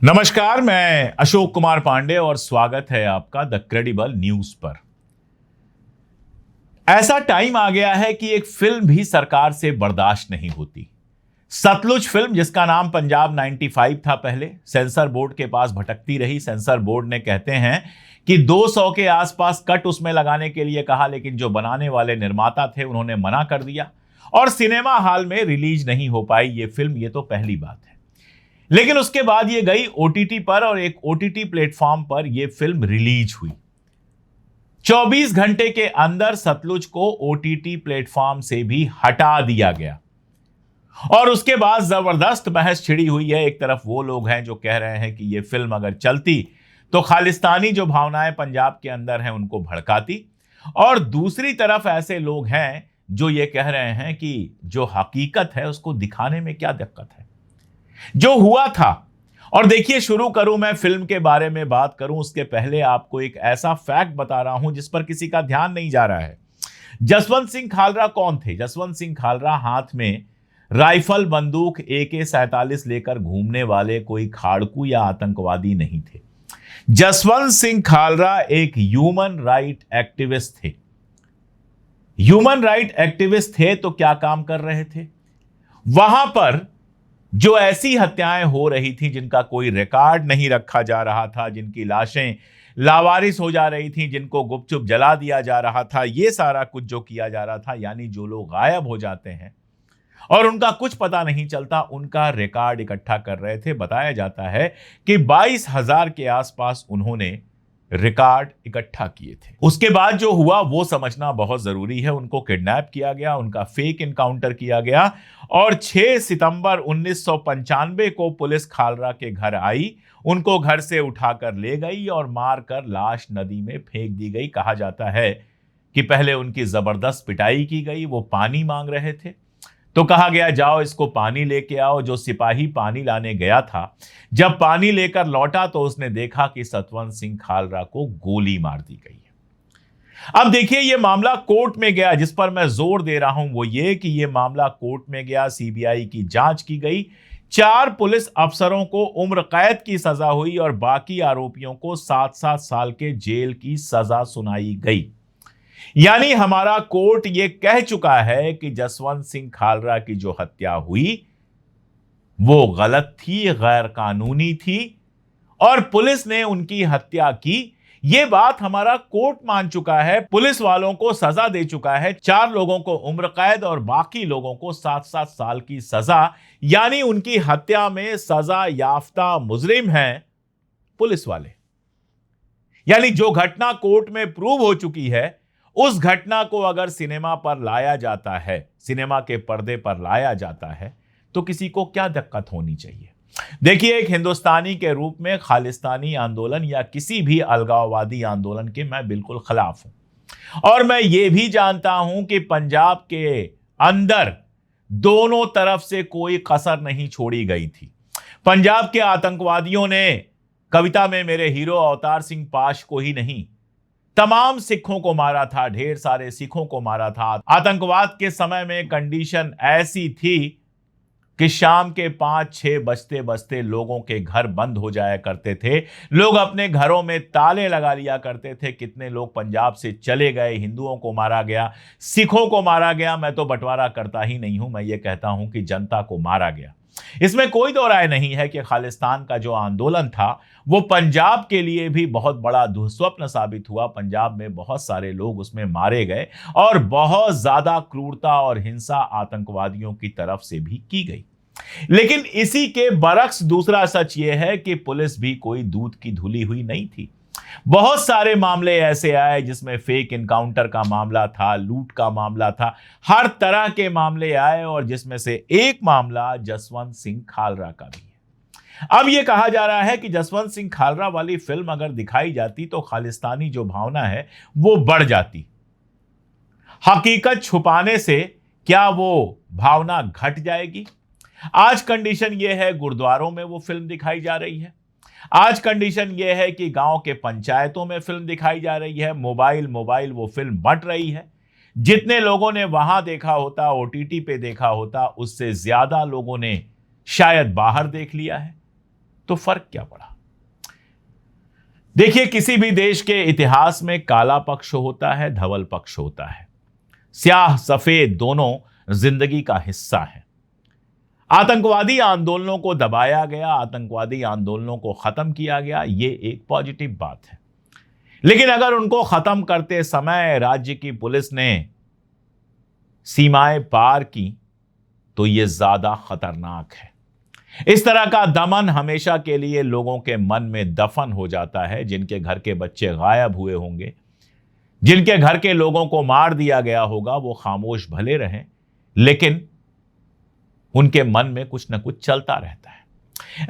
नमस्कार, मैं अशोक कुमार पांडे और स्वागत है आपका द क्रेडिबल न्यूज पर। ऐसा टाइम आ गया है कि एक फिल्म भी सरकार से बर्दाश्त नहीं होती। सतलुज फिल्म, जिसका नाम पंजाब 95 था, पहले सेंसर बोर्ड के पास भटकती रही। सेंसर बोर्ड ने कहते हैं कि 200 के आसपास कट उसमें लगाने के लिए कहा, लेकिन जो बनाने वाले निर्माता थे उन्होंने मना कर दिया और सिनेमा हॉल में रिलीज नहीं हो पाई ये फिल्म। ये तो पहली बात है। लेकिन उसके बाद ये गई ओटीटी पर और एक ओटीटी प्लेटफॉर्म पर ये फिल्म रिलीज हुई। 24 घंटे के अंदर सतलुज को ओटीटी प्लेटफॉर्म से भी हटा दिया गया और उसके बाद जबरदस्त बहस छिड़ी हुई है। एक तरफ वो लोग हैं जो कह रहे हैं कि ये फिल्म अगर चलती तो खालिस्तानी जो भावनाएं पंजाब के अंदर हैं उनको भड़काती, और दूसरी तरफ ऐसे लोग हैं जो ये कह रहे हैं कि जो हकीकत है उसको दिखाने में क्या दिक्कत है, जो हुआ था। और देखिए, शुरू करूं मैं फिल्म के बारे में बात करूं उसके पहले आपको एक ऐसा फैक्ट बता रहा हूं जिस पर किसी का ध्यान नहीं जा रहा है। जसवंत सिंह खालरा कौन थे? जसवंत सिंह खालरा हाथ में राइफल, बंदूक, AK-47 लेकर घूमने वाले कोई खाड़कू या आतंकवादी नहीं थे। जसवंत सिंह खालरा एक ह्यूमन राइट एक्टिविस्ट थे। ह्यूमन राइट एक्टिविस्ट थे तो क्या काम कर रहे थे? वहां पर जो ऐसी हत्याएं हो रही थी जिनका कोई रिकॉर्ड नहीं रखा जा रहा था, जिनकी लाशें लावारिस हो जा रही थी, जिनको गुपचुप जला दिया जा रहा था, ये सारा कुछ जो किया जा रहा था, यानी जो लोग गायब हो जाते हैं और उनका कुछ पता नहीं चलता, उनका रिकॉर्ड इकट्ठा कर रहे थे। बताया जाता है कि 22,000 के आसपास उन्होंने रिकॉर्ड इकट्ठा किए थे। उसके बाद जो हुआ वो समझना बहुत जरूरी है। उनको किडनैप किया गया, उनका फेक इनकाउंटर किया गया और 6 सितंबर 1995 को पुलिस खालरा के घर आई, उनको घर से उठाकर ले गई और मारकर लाश नदी में फेंक दी गई। कहा जाता है कि पहले उनकी जबरदस्त पिटाई की गई। वो पानी मांग रहे थे तो कहा गया, जाओ इसको पानी लेके आओ। जो सिपाही पानी लाने गया था, जब पानी लेकर लौटा तो उसने देखा कि सतवंत सिंह खालरा को गोली मार दी गई है। अब देखिए, यह मामला कोर्ट में गया। जिस पर मैं जोर दे रहा हूं वो ये कि यह मामला कोर्ट में गया, सीबीआई की जांच की गई। 4 पुलिस अफसरों को उम्र कैद की सजा हुई और बाकी आरोपियों को 7-7 साल के जेल की सजा सुनाई गई। यानी हमारा कोर्ट यह कह चुका है कि जसवंत सिंह खालरा की जो हत्या हुई वो गलत थी, गैर कानूनी थी और पुलिस ने उनकी हत्या की। यह बात हमारा कोर्ट मान चुका है, पुलिस वालों को सजा दे चुका है। 4 लोगों को उम्र कैद और बाकी लोगों को 7-7 साल की सजा, यानी उनकी हत्या में सजा याफ्ता मुजरिम हैं पुलिस वाले। यानी जो घटना कोर्ट में प्रूव हो चुकी है, उस घटना को अगर सिनेमा पर लाया जाता है, सिनेमा के पर्दे पर लाया जाता है, तो किसी को क्या दिक्कत होनी चाहिए? देखिए, एक हिंदुस्तानी के रूप में खालिस्तानी आंदोलन या किसी भी अलगाववादी आंदोलन के मैं बिल्कुल खिलाफ हूं और मैं ये भी जानता हूं कि पंजाब के अंदर दोनों तरफ से कोई कसर नहीं छोड़ी गई थी। पंजाब के आतंकवादियों ने कविता में मेरे हीरो अवतार सिंह पाश को ही नहीं, तमाम सिखों को मारा था, ढेर सारे सिखों को मारा था। आतंकवाद के समय में कंडीशन ऐसी थी कि शाम के 5-6 बजते बजते लोगों के घर बंद हो जाया करते थे, लोग अपने घरों में ताले लगा लिया करते थे। कितने लोग पंजाब से चले गए, हिंदुओं को मारा गया, सिखों को मारा गया। मैं तो बंटवारा करता ही नहीं हूं, मैं ये कहता हूं कि जनता को मारा गया। इसमें कोई दो राय नहीं है कि खालिस्तान का जो आंदोलन था वो पंजाब के लिए भी बहुत बड़ा दुस्वप्न साबित हुआ। पंजाब में बहुत सारे लोग उसमें मारे गए और बहुत ज्यादा क्रूरता और हिंसा आतंकवादियों की तरफ से भी की गई। लेकिन इसी के बरक्स दूसरा सच यह है कि पुलिस भी कोई दूध की धुली हुई नहीं थी। बहुत सारे मामले ऐसे आए जिसमें फेक इनकाउंटर का मामला था, लूट का मामला था, हर तरह के मामले आए और जिसमें से एक मामला जसवंत सिंह खालरा का भी है। अब यह कहा जा रहा है कि जसवंत सिंह खालरा वाली फिल्म अगर दिखाई जाती तो खालिस्तानी जो भावना है वो बढ़ जाती। हकीकत छुपाने से क्या वो भावना घट जाएगी? आज कंडीशन यह है, गुरुद्वारों में वो फिल्म दिखाई जा रही है। आज कंडीशन यह है कि गांव के पंचायतों में फिल्म दिखाई जा रही है। मोबाइल वो फिल्म बंट रही है। जितने लोगों ने वहां देखा होता, ओटीटी पे देखा होता, उससे ज्यादा लोगों ने शायद बाहर देख लिया है। तो फर्क क्या पड़ा? देखिए, किसी भी देश के इतिहास में काला पक्ष होता है, धवल पक्ष होता है। स्याह सफेद दोनों जिंदगी का हिस्सा है। आतंकवादी आंदोलनों को दबाया गया, आतंकवादी आंदोलनों को खत्म किया गया, ये एक पॉजिटिव बात है। लेकिन अगर उनको खत्म करते समय राज्य की पुलिस ने सीमाएं पार की तो यह ज्यादा खतरनाक है। इस तरह का दमन हमेशा के लिए लोगों के मन में दफन हो जाता है। जिनके घर के बच्चे गायब हुए होंगे, जिनके घर के लोगों को मार दिया गया होगा, वो खामोश भले रहें, लेकिन उनके मन में कुछ न कुछ चलता रहता है।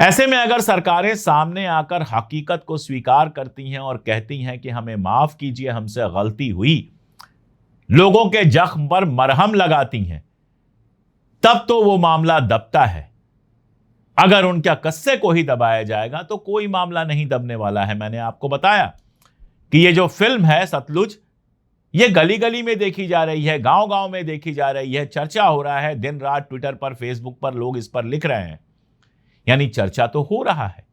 ऐसे में अगर सरकारें सामने आकर हकीकत को स्वीकार करती हैं और कहती हैं कि हमें माफ कीजिए, हमसे गलती हुई, लोगों के जख्म पर मरहम लगाती हैं, तब तो वो मामला दबता है। अगर उनका कस्से को ही दबाया जाएगा तो कोई मामला नहीं दबने वाला है। मैंने आपको बताया कि ये जो फिल्म है सतलुज, ये गली गली में देखी जा रही है, गांव गांव में देखी जा रही है, चर्चा हो रहा है, दिन रात ट्विटर पर, फेसबुक पर लोग इस पर लिख रहे हैं। यानी चर्चा तो हो रहा है।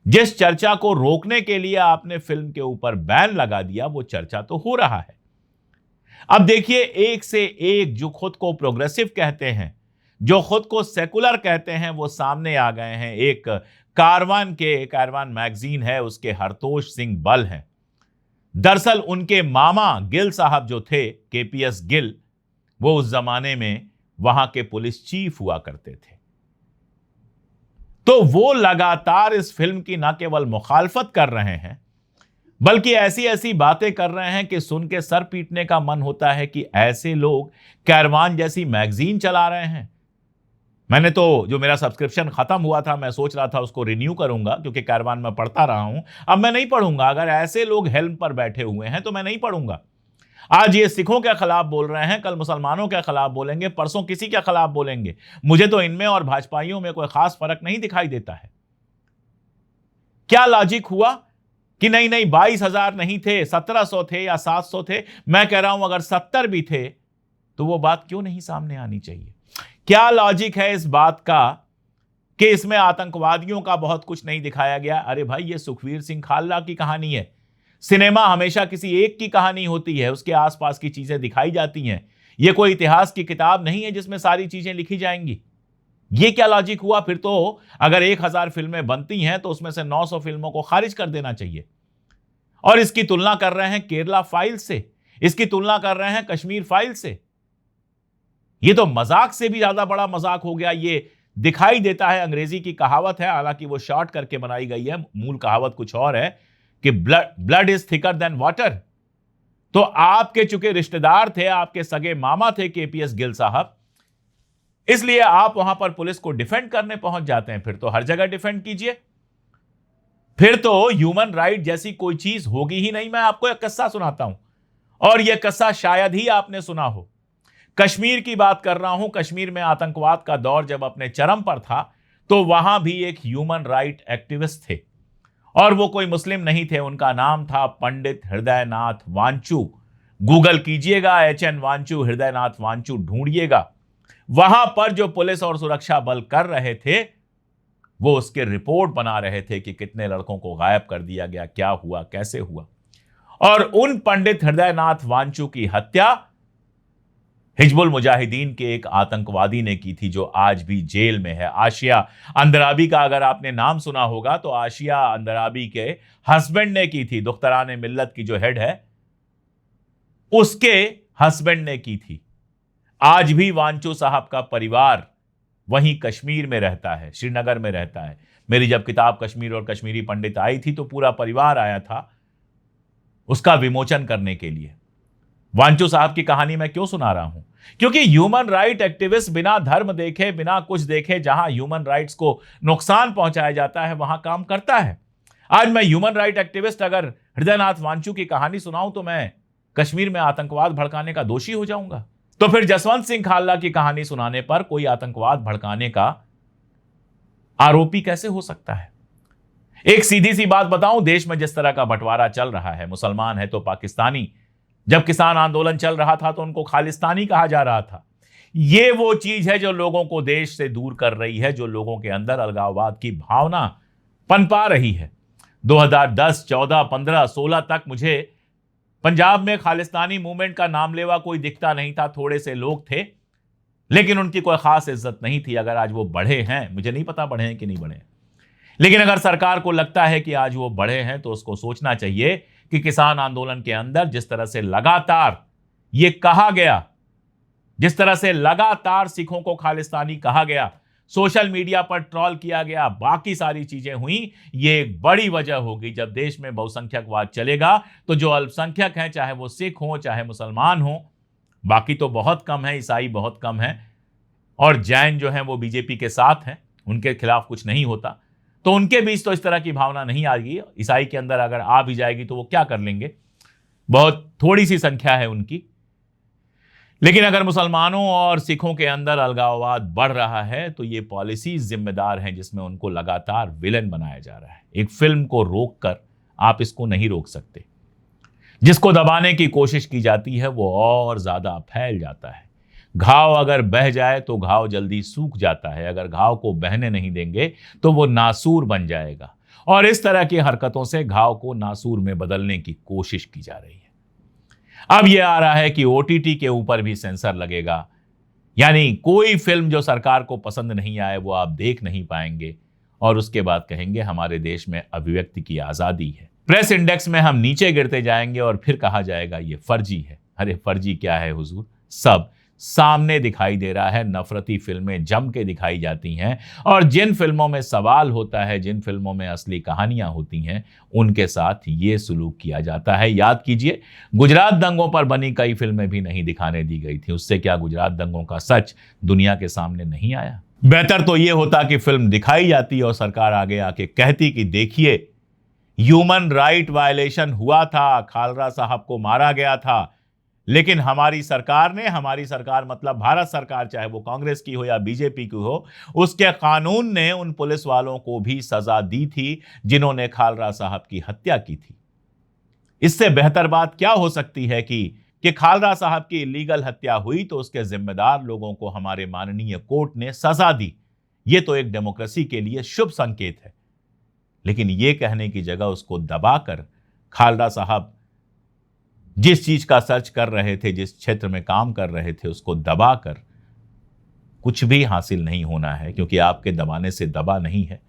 जिस चर्चा को रोकने के लिए आपने फिल्म के ऊपर बैन लगा दिया, वो चर्चा तो हो रहा है। अब देखिए, एक से एक जो खुद को प्रोग्रेसिव कहते हैं, जो खुद को सेकुलर कहते हैं, वो सामने आ गए हैं। एक कारवान मैगजीन है, उसके हरतोष सिंह बल हैं। दरअसल उनके मामा गिल साहब जो थे, केपीएस गिल, वो उस जमाने में वहां के पुलिस चीफ हुआ करते थे। तो वो लगातार इस फिल्म की न केवल मुखालफत कर रहे हैं, बल्कि ऐसी ऐसी बातें कर रहे हैं कि सुन के सर पीटने का मन होता है कि ऐसे लोग कारवान जैसी मैगजीन चला रहे हैं। मैंने तो, जो मेरा सब्सक्रिप्शन खत्म हुआ था, मैं सोच रहा था उसको रिन्यू करूंगा, क्योंकि कारवान में पढ़ता रहा हूं। अब मैं नहीं पढ़ूंगा। अगर ऐसे लोग हेल्म पर बैठे हुए हैं तो मैं नहीं पढ़ूंगा। आज ये सिखों के खिलाफ बोल रहे हैं, कल मुसलमानों के खिलाफ बोलेंगे, परसों किसी के खिलाफ बोलेंगे। मुझे तो इनमें और भाजपाइयों में कोई खास फर्क नहीं दिखाई देता है। क्या लॉजिक हुआ कि नहीं 22,000 नहीं थे, 1,700 थे या 700 थे? मैं कह रहा हूं अगर 70 भी थे तो वो बात क्यों नहीं सामने आनी चाहिए? क्या लॉजिक है इस बात का कि इसमें आतंकवादियों का बहुत कुछ नहीं दिखाया गया? अरे भाई, ये सुखवीर सिंह खालसा की कहानी है। सिनेमा हमेशा किसी एक की कहानी होती है, उसके आसपास की चीजें दिखाई जाती हैं। यह कोई इतिहास की किताब नहीं है जिसमें सारी चीजें लिखी जाएंगी। यह क्या लॉजिक हुआ? फिर तो अगर 1,000 फिल्में बनती हैं तो उसमें से 900 फिल्मों को खारिज कर देना चाहिए। और इसकी तुलना कर रहे हैं केरला फाइल से, इसकी तुलना कर रहे हैं कश्मीर फाइल से। यह तो मजाक से भी ज्यादा बड़ा मजाक हो गया। यह दिखाई देता है, अंग्रेजी की कहावत है, हालांकि वो शॉर्ट करके बनाई गई है, मूल कहावत कुछ और है कि blood is thicker than water. तो आपके चूंकि रिश्तेदार थे, आपके सगे मामा थे केपीएस गिल साहब, इसलिए आप वहां पर पुलिस को डिफेंड करने पहुंच जाते हैं। फिर तो हर जगह डिफेंड कीजिए, फिर तो ह्यूमन राइट जैसी कोई चीज होगी ही नहीं। मैं आपको एक किस्सा सुनाता हूं, और यह किस्सा शायद ही आपने सुना हो। कश्मीर की बात कर रहा हूं। कश्मीर में आतंकवाद का दौर जब अपने चरम पर था, तो वहां भी एक ह्यूमन राइट एक्टिविस्ट थे, और वो कोई मुस्लिम नहीं थे। उनका नाम था पंडित हृदयनाथ वांचू। गूगल कीजिएगा, HN वांचू, हृदयनाथ वांचू ढूंढिएगा। वहां पर जो पुलिस और सुरक्षा बल कर रहे थे, वो उसके रिपोर्ट बना रहे थे कि कितने लड़कों को गायब कर दिया गया, क्या हुआ, कैसे हुआ। और उन पंडित हृदयनाथ वांचू की हत्या हिजबुल मुजाहिदीन के एक आतंकवादी ने की थी, जो आज भी जेल में है। आशिया अंदराबी का अगर आपने नाम सुना होगा, तो आशिया अंदराबी के हस्बैंड ने की थी। दुख्तरान मिल्लत की जो हेड है, उसके हस्बैंड ने की थी। आज भी वांचू साहब का परिवार वहीं कश्मीर में रहता है, श्रीनगर में रहता है। मेरी जब किताब कश्मीर और कश्मीरी पंडित आई थी, तो पूरा परिवार आया था उसका विमोचन करने के लिए। वांचू साहब की कहानी मैं क्यों सुना रहा हूं? क्योंकि ह्यूमन राइट एक्टिविस्ट बिना धर्म देखे, बिना कुछ देखे, जहां ह्यूमन राइट्स को नुकसान पहुंचाया जाता है, वहां काम करता है। आज मैं ह्यूमन राइट एक्टिविस्ट अगर हृदयनाथ वांचू की कहानी सुनाऊं, तो मैं कश्मीर में आतंकवाद भड़काने का दोषी हो जाऊंगा। तो फिर जसवंत सिंह खालसा की कहानी सुनाने पर कोई आतंकवाद भड़काने का आरोपी कैसे हो सकता है? एक सीधी सी बात बताऊं, देश में जिस तरह का बंटवारा चल रहा है, मुसलमान है तो पाकिस्तानी, जब किसान आंदोलन चल रहा था तो उनको खालिस्तानी कहा जा रहा था। यह वो चीज है जो लोगों को देश से दूर कर रही है, जो लोगों के अंदर अलगाववाद की भावना पनपा रही है। 2010, 14, 15, 16 तक मुझे पंजाब में खालिस्तानी मूवमेंट का नामलेवा कोई दिखता नहीं था। थोड़े से लोग थे, लेकिन उनकी कोई खास इज्जत नहीं थी। अगर आज वो बढ़े हैं, मुझे नहीं पता बढ़े हैं कि नहीं बढ़े हैं, लेकिन अगर सरकार को लगता है कि आज वो बढ़े हैं तो उसको सोचना चाहिए कि किसान आंदोलन के अंदर जिस तरह से लगातार ये कहा गया, जिस तरह से लगातार सिखों को खालिस्तानी कहा गया, सोशल मीडिया पर ट्रोल किया गया, बाकी सारी चीजें हुई, ये एक बड़ी वजह होगी। जब देश में बहुसंख्यकवाद चलेगा तो जो अल्पसंख्यक हैं, चाहे वो सिख हों चाहे मुसलमान हों, बाकी तो बहुत कम है, ईसाई बहुत कम है, और जैन जो हैं वो बीजेपी के साथ हैं, उनके खिलाफ कुछ नहीं होता, तो उनके बीच तो इस तरह की भावना नहीं आएगी। ईसाई के अंदर अगर आ भी जाएगी तो वो क्या कर लेंगे, बहुत थोड़ी सी संख्या है उनकी। लेकिन अगर मुसलमानों और सिखों के अंदर अलगाववाद बढ़ रहा है तो ये पॉलिसी जिम्मेदार हैं, जिसमें उनको लगातार विलेन बनाया जा रहा है। एक फिल्म को रोककर आप इसको नहीं रोक सकते। जिसको दबाने की कोशिश की जाती है वो और ज्यादा फैल जाता है। घाव अगर बह जाए तो घाव जल्दी सूख जाता है, अगर घाव को बहने नहीं देंगे तो वो नासूर बन जाएगा, और इस तरह की हरकतों से घाव को नासूर में बदलने की कोशिश की जा रही है। अब यह आ रहा है कि ओटीटी के ऊपर भी सेंसर लगेगा, यानी कोई फिल्म जो सरकार को पसंद नहीं आए वो आप देख नहीं पाएंगे, और उसके बाद कहेंगे हमारे देश में अभिव्यक्ति की आजादी है। प्रेस इंडेक्स में हम नीचे गिरते जाएंगे और फिर कहा जाएगा ये फर्जी है। अरे फर्जी क्या है हुजूर, सब सामने दिखाई दे रहा है। नफरती फिल्में जम के दिखाई जाती हैं, और जिन फिल्मों में सवाल होता है, जिन फिल्मों में असली कहानियां होती हैं, उनके साथ ये सुलूक किया जाता है। याद कीजिए, गुजरात दंगों पर बनी कई फिल्में भी नहीं दिखाने दी गई थी। उससे क्या गुजरात दंगों का सच दुनिया के सामने नहीं आया? बेहतर तो ये होता कि फिल्म दिखाई जाती और सरकार आगे आके कहती कि देखिए ह्यूमन राइट वायलेशन हुआ था, खालरा साहब को मारा गया था, लेकिन हमारी सरकार मतलब भारत सरकार, चाहे वो कांग्रेस की हो या बीजेपी की हो, उसके कानून ने उन पुलिस वालों को भी सजा दी थी जिन्होंने खालरा साहब की हत्या की थी। इससे बेहतर बात क्या हो सकती है कि खालरा साहब की इलीगल हत्या हुई तो उसके जिम्मेदार लोगों को हमारे माननीय कोर्ट ने सजा दी। यह तो एक डेमोक्रेसी के लिए शुभ संकेत है। लेकिन यह कहने की जगह उसको दबाकर, खालरा साहब जिस चीज का सर्च कर रहे थे, जिस क्षेत्र में काम कर रहे थे, उसको दबाकर कुछ भी हासिल नहीं होना है, क्योंकि आपके दबाने से दबा नहीं है।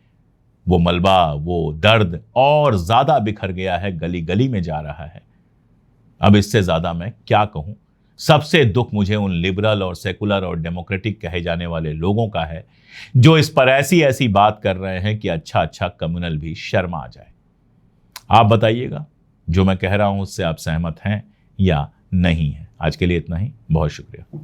वो मलबा, वो दर्द और ज्यादा बिखर गया है, गली गली में जा रहा है। अब इससे ज्यादा मैं क्या कहूं। सबसे दुख मुझे उन लिबरल और सेकुलर और डेमोक्रेटिक कहे जाने वाले लोगों का है जो इस पर ऐसी ऐसी बात कर रहे हैं कि अच्छा कम्युनल भी शर्मा जाए। आप बताइएगा, जो मैं कह रहा हूं उससे आप सहमत हैं या नहीं हैं? आज के लिए इतना ही, बहुत शुक्रिया।